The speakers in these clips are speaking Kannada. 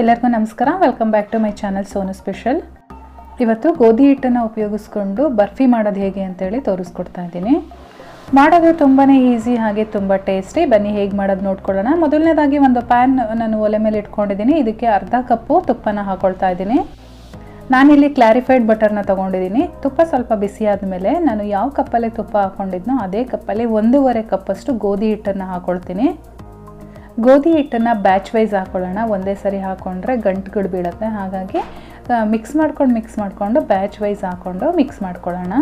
ಎಲ್ಲರಿಗೂ ನಮಸ್ಕಾರ. Welcome back to my channel Sonu special. ಇವತ್ತು ಗೋಧಿ ಹಿಟ್ಟನ್ನು ಉಪಯೋಗಿಸ್ಕೊಂಡು ಬರ್ಫಿ ಮಾಡೋದು ಹೇಗೆ ಅಂತೇಳಿ ತೋರಿಸ್ಕೊಡ್ತಾ ಇದ್ದೀನಿ. ಮಾಡೋದು ತುಂಬಾ ಈಸಿ, ಹಾಗೆ ತುಂಬ ಟೇಸ್ಟಿ. ಬನ್ನಿ ಹೇಗೆ ಮಾಡೋದು ನೋಡ್ಕೊಳ್ಳೋಣ. ಮೊದಲನೇದಾಗಿ ಒಂದು ಪ್ಯಾನ್ ನಾನು ಒಲೆ ಮೇಲೆ ಇಟ್ಕೊಂಡಿದ್ದೀನಿ. ಇದಕ್ಕೆ ಅರ್ಧ ಕಪ್ಪು ತುಪ್ಪನ ಹಾಕೊಳ್ತಾ ಇದ್ದೀನಿ. ನಾನಿಲ್ಲಿ ಕ್ಲಾರಿಫೈಡ್ ಬಟರ್ನ ತೊಗೊಂಡಿದ್ದೀನಿ. ತುಪ್ಪ ಸ್ವಲ್ಪ ಬಿಸಿ ಆದಮೇಲೆ ನಾನು ಯಾವ ಕಪ್ಪಲ್ಲಿ ತುಪ್ಪ ಹಾಕ್ಕೊಂಡಿದ್ನೋ ಅದೇ ಕಪ್ಪಲ್ಲಿ 1.5 ಕಪ್ಪಷ್ಟು ಗೋಧಿ ಹಿಟ್ಟನ್ನು ಹಾಕ್ಕೊಳ್ತೀನಿ. ಗೋಧಿ ಹಿಟ್ಟನ್ನು ಬ್ಯಾಚ್ ವೈಸ್ ಹಾಕ್ಕೊಳ್ಳೋಣ. ಒಂದೇ ಸರಿ ಹಾಕ್ಕೊಂಡ್ರೆ ಗಂಟುಗಳು ಬೀಳುತ್ತೆ. ಹಾಗಾಗಿ ಮಿಕ್ಸ್ ಮಾಡಿಕೊಂಡು ಬ್ಯಾಚ್ ವೈಸ್ ಹಾಕ್ಕೊಂಡು ಮಿಕ್ಸ್ ಮಾಡ್ಕೊಳ್ಳೋಣ.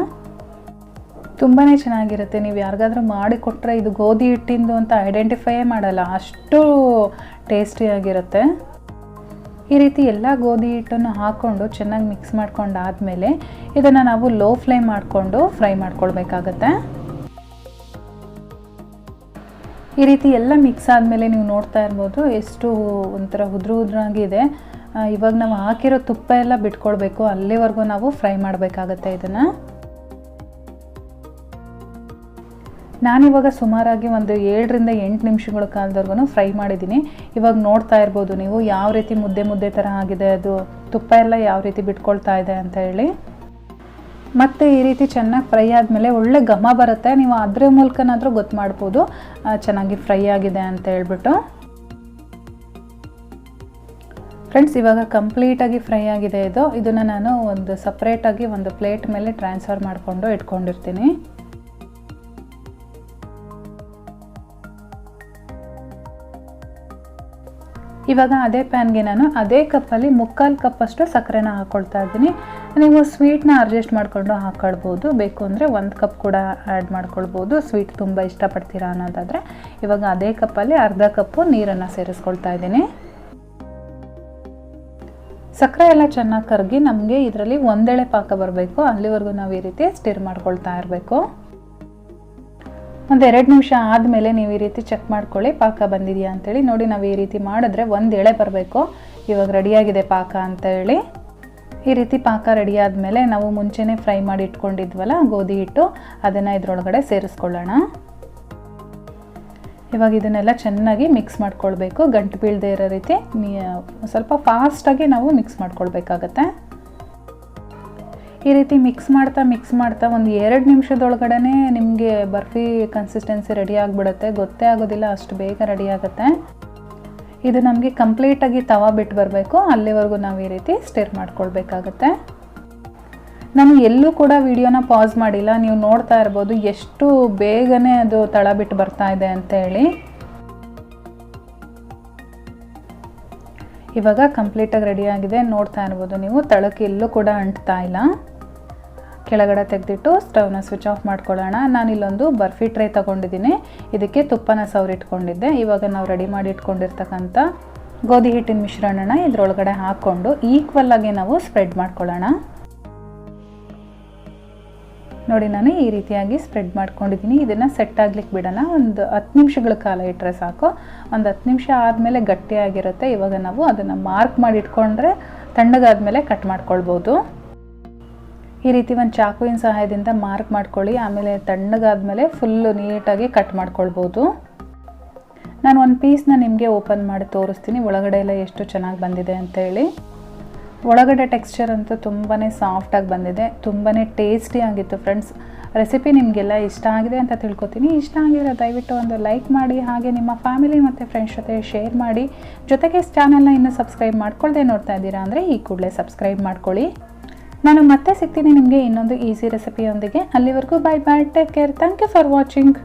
ತುಂಬಾ ಚೆನ್ನಾಗಿರುತ್ತೆ. ನೀವು ಯಾರಿಗಾದ್ರೂ ಮಾಡಿಕೊಟ್ರೆ ಇದು ಗೋಧಿ ಹಿಟ್ಟಿಂದು ಅಂತ ಐಡೆಂಟಿಫೈಯೇ ಮಾಡಲ್ಲ, ಅಷ್ಟು ಟೇಸ್ಟಿಯಾಗಿರುತ್ತೆ. ಈ ರೀತಿ ಎಲ್ಲ ಗೋಧಿ ಹಿಟ್ಟನ್ನು ಹಾಕ್ಕೊಂಡು ಚೆನ್ನಾಗಿ ಮಿಕ್ಸ್ ಮಾಡ್ಕೊಂಡಾದಮೇಲೆ ಇದನ್ನು ನಾವು ಲೋ ಫ್ಲೇಮ್ ಮಾಡಿಕೊಂಡು ಫ್ರೈ ಮಾಡ್ಕೊಳ್ಬೇಕಾಗತ್ತೆ. ಈ ರೀತಿ ಎಲ್ಲ ಮಿಕ್ಸ್ ಆದಮೇಲೆ ನೀವು ನೋಡ್ತಾ ಇರ್ಬೋದು ಎಷ್ಟು ಒಂಥರ ಉದ್ರಾಗಿದೆ. ಇವಾಗ ನಾವು ಹಾಕಿರೋ ತುಪ್ಪ ಎಲ್ಲ ಬಿಟ್ಕೊಳ್ಬೇಕು, ಅಲ್ಲಿವರೆಗೂ ನಾವು ಫ್ರೈ ಮಾಡಬೇಕಾಗತ್ತೆ. ಇದನ್ನು ನಾನಿವಾಗ ಸುಮಾರಾಗಿ ಒಂದು 7ರಿಂದ 8 ನಿಮಿಷಗಳ ಕಾಲದವರೆಗೂ ಫ್ರೈ ಮಾಡಿದ್ದೀನಿ. ಇವಾಗ ನೋಡ್ತಾ ಇರ್ಬೋದು ನೀವು ಯಾವ ರೀತಿ ಮುದ್ದೆ ಥರ ಆಗಿದೆ, ಅದು ತುಪ್ಪ ಎಲ್ಲ ಯಾವ ರೀತಿ ಬಿಟ್ಕೊಳ್ತಾ ಇದೆ ಅಂತ ಹೇಳಿ. ಮತ್ತು ಈ ರೀತಿ ಚೆನ್ನಾಗಿ ಫ್ರೈ ಆದಮೇಲೆ ಒಳ್ಳೆ ಘಮ ಬರುತ್ತೆ. ನೀವು ಅದರ ಮೂಲಕನಾದರೂ ಗೊತ್ತು ಮಾಡ್ಬೋದು ಚೆನ್ನಾಗಿ ಫ್ರೈ ಆಗಿದೆ ಅಂತ ಹೇಳ್ಬಿಟ್ಟು. ಫ್ರೆಂಡ್ಸ್, ಇವಾಗ ಕಂಪ್ಲೀಟಾಗಿ ಫ್ರೈ ಆಗಿದೆ ಇದನ್ನು ನಾನು ಒಂದು ಸಪ್ರೇಟಾಗಿ ಒಂದು ಪ್ಲೇಟ್ ಮೇಲೆ ಟ್ರಾನ್ಸ್ಫರ್ ಮಾಡಿಕೊಂಡು ಇಟ್ಕೊಂಡಿರ್ತೀನಿ. ಇವಾಗ ಅದೇ ಪ್ಯಾನ್ಗೆ ನಾನು ಅದೇ ಕಪ್ಪಲ್ಲಿ 3/4 ಕಪ್ಪಷ್ಟು ಸಕ್ಕರೆನ ಹಾಕ್ಕೊಳ್ತಾ ಇದ್ದೀನಿ. ನೀವು ಸ್ವೀಟ್ನ ಅಡ್ಜಸ್ಟ್ ಮಾಡಿಕೊಂಡು ಹಾಕ್ಕೊಳ್ಬೋದು, ಬೇಕು ಅಂದರೆ 1 ಕಪ್ ಕೂಡ ಆ್ಯಡ್ ಮಾಡ್ಕೊಳ್ಬೋದು. ಸ್ವೀಟ್ ತುಂಬ ಇಷ್ಟಪಡ್ತೀರಾ ಅನ್ನೋದಾದರೆ. ಇವಾಗ ಅದೇ ಕಪ್ಪಲ್ಲಿ ಅರ್ಧ ಕಪ್ಪು ನೀರನ್ನು ಸೇರಿಸ್ಕೊಳ್ತಾ ಇದ್ದೀನಿ. ಸಕ್ಕರೆ ಎಲ್ಲ ಚೆನ್ನಾಗಿ ಕರಗಿ ನಮಗೆ ಇದರಲ್ಲಿ ಒಂದೆಳೆ ಪಾಕ ಬರಬೇಕು. ಅಲ್ಲಿವರೆಗೂ ನಾವು ಈ ರೀತಿ ಸ್ಟಿರ್ ಮಾಡ್ಕೊಳ್ತಾ ಇರಬೇಕು. ಒಂದು 2 ನಿಮಿಷ ಆದಮೇಲೆ ನೀವು ಈ ರೀತಿ ಚೆಕ್ ಮಾಡ್ಕೊಳ್ಳಿ ಪಾಕ ಬಂದಿದೆಯಾ ಅಂತೇಳಿ. ನೋಡಿ, ನಾವು ಈ ರೀತಿ ಮಾಡಿದ್ರೆ ಒಂದು ಎಳೆ ಬರಬೇಕು. ಇವಾಗ ರೆಡಿಯಾಗಿದೆ ಪಾಕ ಅಂತೇಳಿ. ಈ ರೀತಿ ಪಾಕ ರೆಡಿ ಆದಮೇಲೆ ನಾವು ಮುಂಚೆನೇ ಫ್ರೈ ಮಾಡಿ ಇಟ್ಕೊಂಡಿದ್ವಲ್ಲ ಗೋಧಿ ಹಿಟ್ಟು, ಅದನ್ನು ಇದರೊಳಗಡೆ ಸೇರಿಸ್ಕೊಳ್ಳೋಣ. ಇವಾಗ ಇದನ್ನೆಲ್ಲ ಚೆನ್ನಾಗಿ ಮಿಕ್ಸ್ ಮಾಡ್ಕೊಳ್ಬೇಕು. ಗಂಟು ಬೀಳದೆ ಇರೋ ರೀತಿ ಸ್ವಲ್ಪ ಫಾಸ್ಟಾಗಿ ನಾವು ಮಿಕ್ಸ್ ಮಾಡ್ಕೊಳ್ಬೇಕಾಗತ್ತೆ. ಈ ರೀತಿ ಮಿಕ್ಸ್ ಮಾಡ್ತಾ ಒಂದು 2 ನಿಮಿಷದೊಳಗಡೆ ನಿಮಗೆ ಬರ್ಫಿ ಕನ್ಸಿಸ್ಟೆನ್ಸಿ ರೆಡಿ ಆಗಿಬಿಡುತ್ತೆ. ಗೊತ್ತೇ ಆಗೋದಿಲ್ಲ, ಅಷ್ಟು ಬೇಗ ರೆಡಿ ಆಗುತ್ತೆ. ಇದು ನಮಗೆ ಕಂಪ್ಲೀಟಾಗಿ ತವಾ ಬಿಟ್ಟು ಬರಬೇಕು. ಅಲ್ಲಿವರೆಗೂ ನಾವು ಈ ರೀತಿ ಸ್ಟಿರ್ ಮಾಡ್ಕೊಳ್ಬೇಕಾಗತ್ತೆ. ನಾನು ಎಲ್ಲೂ ಕೂಡ ವಿಡಿಯೋನ ಪಾಸ್ ಮಾಡಿಲ್ಲ. ನೀವು ನೋಡ್ತಾ ಇರ್ಬೋದು ಎಷ್ಟು ಬೇಗನೆ ಅದು ತಳ ಬಿಟ್ಟು ಬರ್ತಾ ಇದೆ ಅಂತ ಹೇಳಿ. ಇವಾಗ ಕಂಪ್ಲೀಟಾಗಿ ರೆಡಿಯಾಗಿದೆ. ನೋಡ್ತಾ ಇರ್ಬೋದು ನೀವು, ತಳಕ್ಕೆ ಎಲ್ಲೂ ಕೂಡ ಅಂಟ್ತಾ ಇಲ್ಲ. ಕೆಳಗಡೆ ತೆಗೆದಿಟ್ಟು ಸ್ಟವ್ನ ಸ್ವಿಚ್ ಆಫ್ ಮಾಡ್ಕೊಳ್ಳೋಣ. ನಾನಿಲ್ಲೊಂದು ಬರ್ಫಿ ಟ್ರೇ ತೊಗೊಂಡಿದ್ದೀನಿ. ಇದಕ್ಕೆ ತುಪ್ಪನ ಸವರಿಟ್ಕೊಂಡಿದ್ದೆ. ಇವಾಗ ನಾವು ರೆಡಿ ಮಾಡಿ ಇಟ್ಕೊಂಡಿರ್ತಕ್ಕಂಥ ಗೋಧಿ ಹಿಟ್ಟಿನ ಮಿಶ್ರಣನ ಇದರೊಳಗಡೆ ಹಾಕ್ಕೊಂಡು ಈಕ್ವಲ್ಲಾಗಿ ನಾವು ಸ್ಪ್ರೆಡ್ ಮಾಡ್ಕೊಳ್ಳೋಣ. ನೋಡಿ, ನಾನು ಈ ರೀತಿಯಾಗಿ ಸ್ಪ್ರೆಡ್ ಮಾಡ್ಕೊಂಡಿದ್ದೀನಿ. ಇದನ್ನು ಸೆಟ್ ಆಗ್ಲಿಕ್ಕೆ ಬಿಡೋಣ. ಒಂದು 10 ನಿಮಿಷಗಳ ಕಾಲ ಇಟ್ಟರೆ ಸಾಕು. ಒಂದು 10 ನಿಮಿಷ ಆದಮೇಲೆ ಗಟ್ಟಿಯಾಗಿರುತ್ತೆ. ಇವಾಗ ನಾವು ಅದನ್ನು ಮಾರ್ಕ್ ಮಾಡಿ ಇಟ್ಕೊಂಡ್ರೆ ತಣ್ಣಗಾದ್ಮೇಲೆ ಕಟ್ ಮಾಡ್ಕೊಳ್ಬೋದು. ಈ ರೀತಿ ಒಂದು ಚಾಕುವಿನ ಸಹಾಯದಿಂದ ಮಾರ್ಕ್ ಮಾಡ್ಕೊಳ್ಳಿ. ಆಮೇಲೆ ತಣ್ಣಗಾದ್ಮೇಲೆ ಫುಲ್ಲು ನೀಟಾಗಿ ಕಟ್ ಮಾಡ್ಕೊಳ್ಬೋದು. ನಾನು ಒಂದು ಪೀಸ್ನ ನಿಮಗೆ ಓಪನ್ ಮಾಡಿ ತೋರಿಸ್ತೀನಿ, ಒಳಗಡೆ ಎಲ್ಲ ಎಷ್ಟು ಚೆನ್ನಾಗಿ ಬಂದಿದೆ ಅಂತೇಳಿ. ಒಳಗಡೆ ಟೆಕ್ಸ್ಚರ್ ಅಂತೂ ತುಂಬಾ ಸಾಫ್ಟಾಗಿ ಬಂದಿದೆ. ತುಂಬಾ ಟೇಸ್ಟಿ ಆಗಿತ್ತು ಫ್ರೆಂಡ್ಸ್. ರೆಸಿಪಿ ನಿಮಗೆಲ್ಲ ಇಷ್ಟ ಆಗಿದೆ ಅಂತ ತಿಳ್ಕೊತೀನಿ. ಇಷ್ಟ ಆಗಿರೋ ದಯವಿಟ್ಟು ಒಂದು ಲೈಕ್ ಮಾಡಿ, ಹಾಗೆ ನಿಮ್ಮ ಫ್ಯಾಮಿಲಿ ಮತ್ತು ಫ್ರೆಂಡ್ಸ್ ಜೊತೆ ಶೇರ್ ಮಾಡಿ. ಜೊತೆಗೆ ಚಾನಲ್ನ ಇನ್ನೂ ಸಬ್ಸ್ಕ್ರೈಬ್ ಮಾಡ್ಕೊಳ್ದೆ ನೋಡ್ತಾ ಇದ್ದೀರಾ ಅಂದರೆ ಈ ಕೂಡಲೇ ಸಬ್ಸ್ಕ್ರೈಬ್ ಮಾಡ್ಕೊಳ್ಳಿ. ನಾನು ಮತ್ತೆ ಸಿಗ್ತೀನಿ ನಿಮಗೆ ಇನ್ನೊಂದು ಈಸಿ ರೆಸಿಪಿಯೊಂದಿಗೆ. ಅಲ್ಲಿವರೆಗೂ bye bye, take care, thank you for watching.